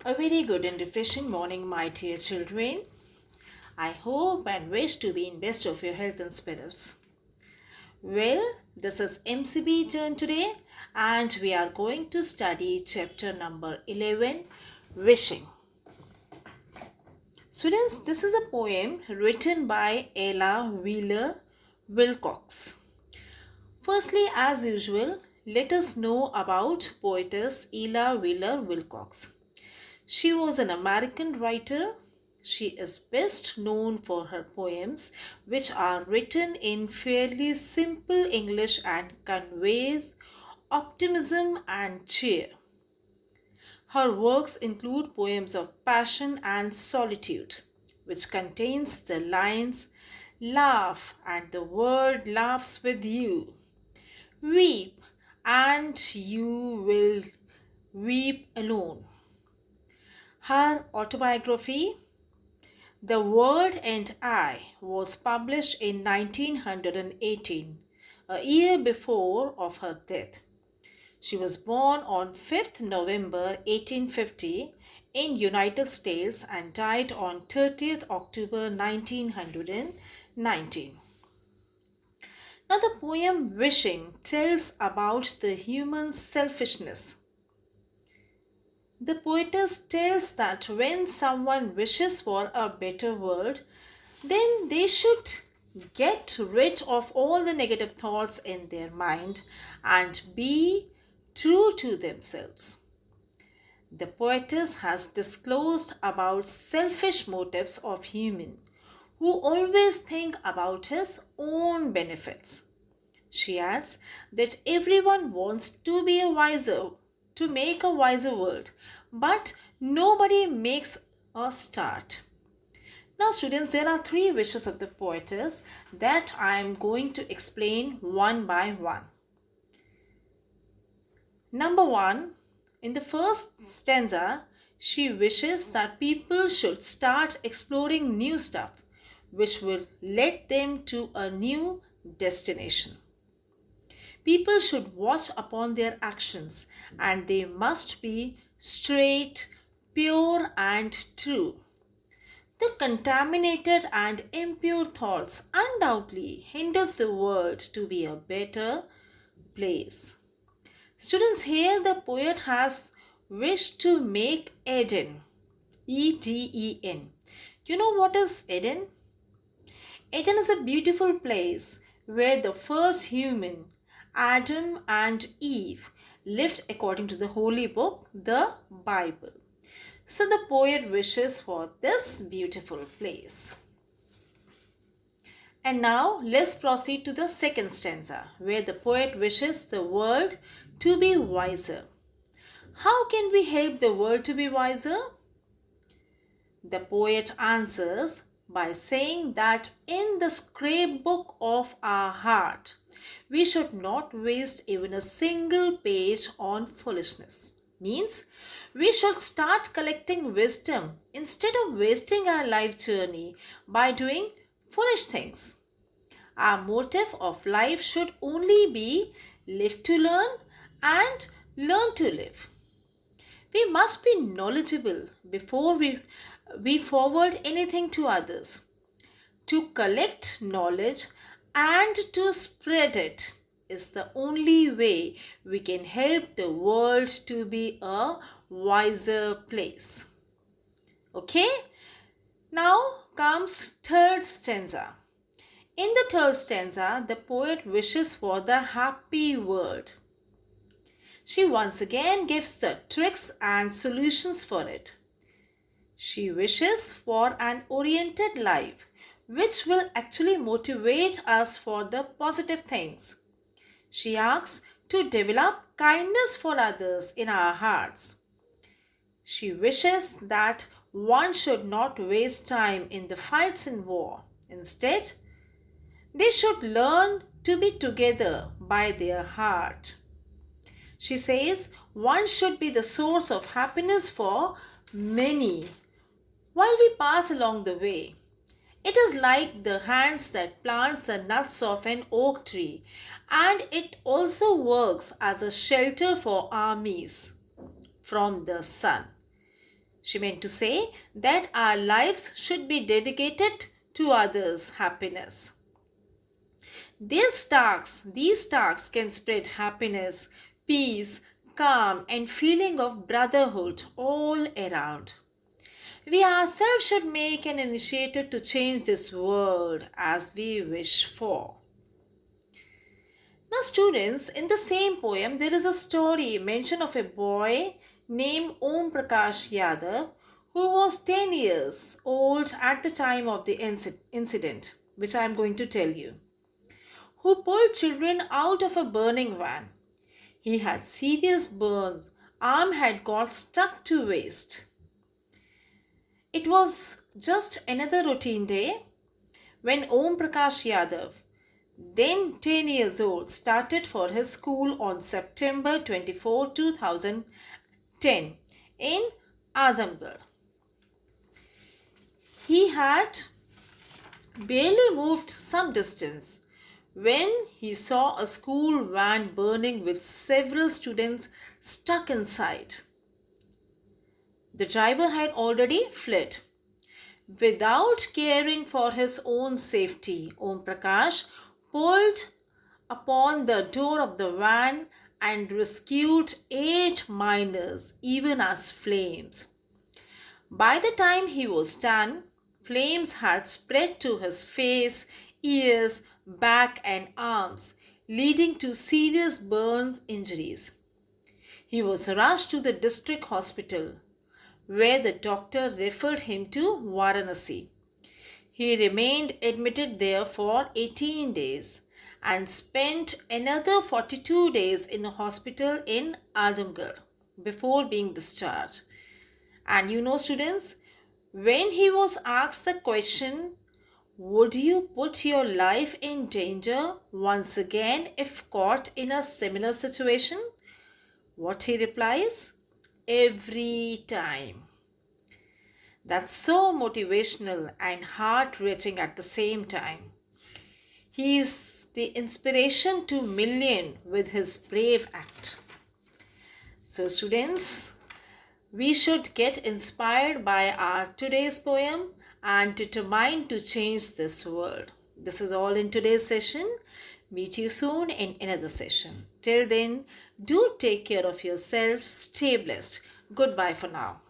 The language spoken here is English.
A very good and refreshing morning, my dear children. I hope and wish to be in best of your health and spirits. Well, this is MCB turn today and we are going to study chapter number 11, Wishing. Students, this is a poem written by Ella Wheeler Wilcox. Firstly, as usual, let us know about poetess Ella Wheeler Wilcox. She was an American writer. She is best known for her poems, which are written in fairly simple English and conveys optimism and cheer. Her works include poems of passion and solitude, which contains the lines, "Laugh and the world laughs with you. Weep and you will weep alone." Her autobiography, The World and I, was published in 1918, a year before of her death. She was born on 5th November 1850 in United States and died on 30th October 1919. Now the poem Wishing tells about the human selfishness. The poetess tells that when someone wishes for a better world, then they should get rid of all the negative thoughts in their mind and be true to themselves. The poetess has disclosed about selfish motives of human who always think about his own benefits. She adds that everyone wants to be to make a wiser world, but nobody makes a start. Now, students, there are three wishes of the poetess that I am going to explain one by one. Number one, in the first stanza, she wishes that people should start exploring new stuff, which will lead them to a new destination. People should watch upon their actions and they must be straight, pure and true. The contaminated and impure thoughts undoubtedly hinders the world to be a better place. Students, here the poet has wished to make Eden, Eden. You know what is Eden? Eden is a beautiful place where the first human, Adam and Eve, lived according to the holy book, the Bible. So the poet wishes for this beautiful place. And now let's proceed to the second stanza, where the poet wishes the world to be wiser. How can we help the world to be wiser? The poet answers by saying that in the scrapbook of our heart, we should not waste even a single page on foolishness. Means we should start collecting wisdom instead of wasting our life journey by doing foolish things. Our motive of life should only be live to learn and learn to live. We must be knowledgeable before we forward anything to others. To collect knowledge and to spread it is the only way we can help the world to be a wiser place. Okay? Now comes third stanza. In the third stanza, the poet wishes for the happy world. She once again gives the tricks and solutions for it. She wishes for an oriented life, which will actually motivate us for the positive things. She asks to develop kindness for others in our hearts. She wishes that one should not waste time in the fights and war. Instead, they should learn to be together by their heart. She says one should be the source of happiness for many while we pass along the way. It is like the hands that plants the nuts of an oak tree, and it also works as a shelter for armies from the sun. She meant to say that our lives should be dedicated to others' happiness. These tasks can spread happiness, peace, calm, and feeling of brotherhood all around. We ourselves should make an initiative to change this world as we wish for. Now, students, in the same poem, there is a story mention of a boy named Om Prakash Yadav who was 10 years old at the time of the incident, which I am going to tell you, who pulled children out of a burning van. He had serious burns, arm had got stuck to waist. It was just another routine day when Om Prakash Yadav, then 10 years old, started for his school on September 24, 2010 in Azamgarh. He had barely moved some distance when he saw a school van burning with several students stuck inside. The driver had already fled. Without caring for his own safety, Om Prakash pulled upon the door of the van and rescued 8 minors, even as flames. By the time he was done, flames had spread to his face, ears, back, and arms, leading to serious burns injuries. He was rushed to the district hospital, where the doctor referred him to Varanasi. He remained admitted there for 18 days and spent another 42 days in a hospital in Azamgarh before being discharged. And you know, students, when he was asked the question, would you put your life in danger once again if caught in a similar situation? What he replies? Every time. That's so motivational and heart-wrenching at the same time. He is the inspiration to millions with his brave act. So students, we should get inspired by our today's poem and determined to change this world. This is all in today's session. Meet you soon in another session. Till then, do take care of yourself. Stay blessed. Goodbye for now.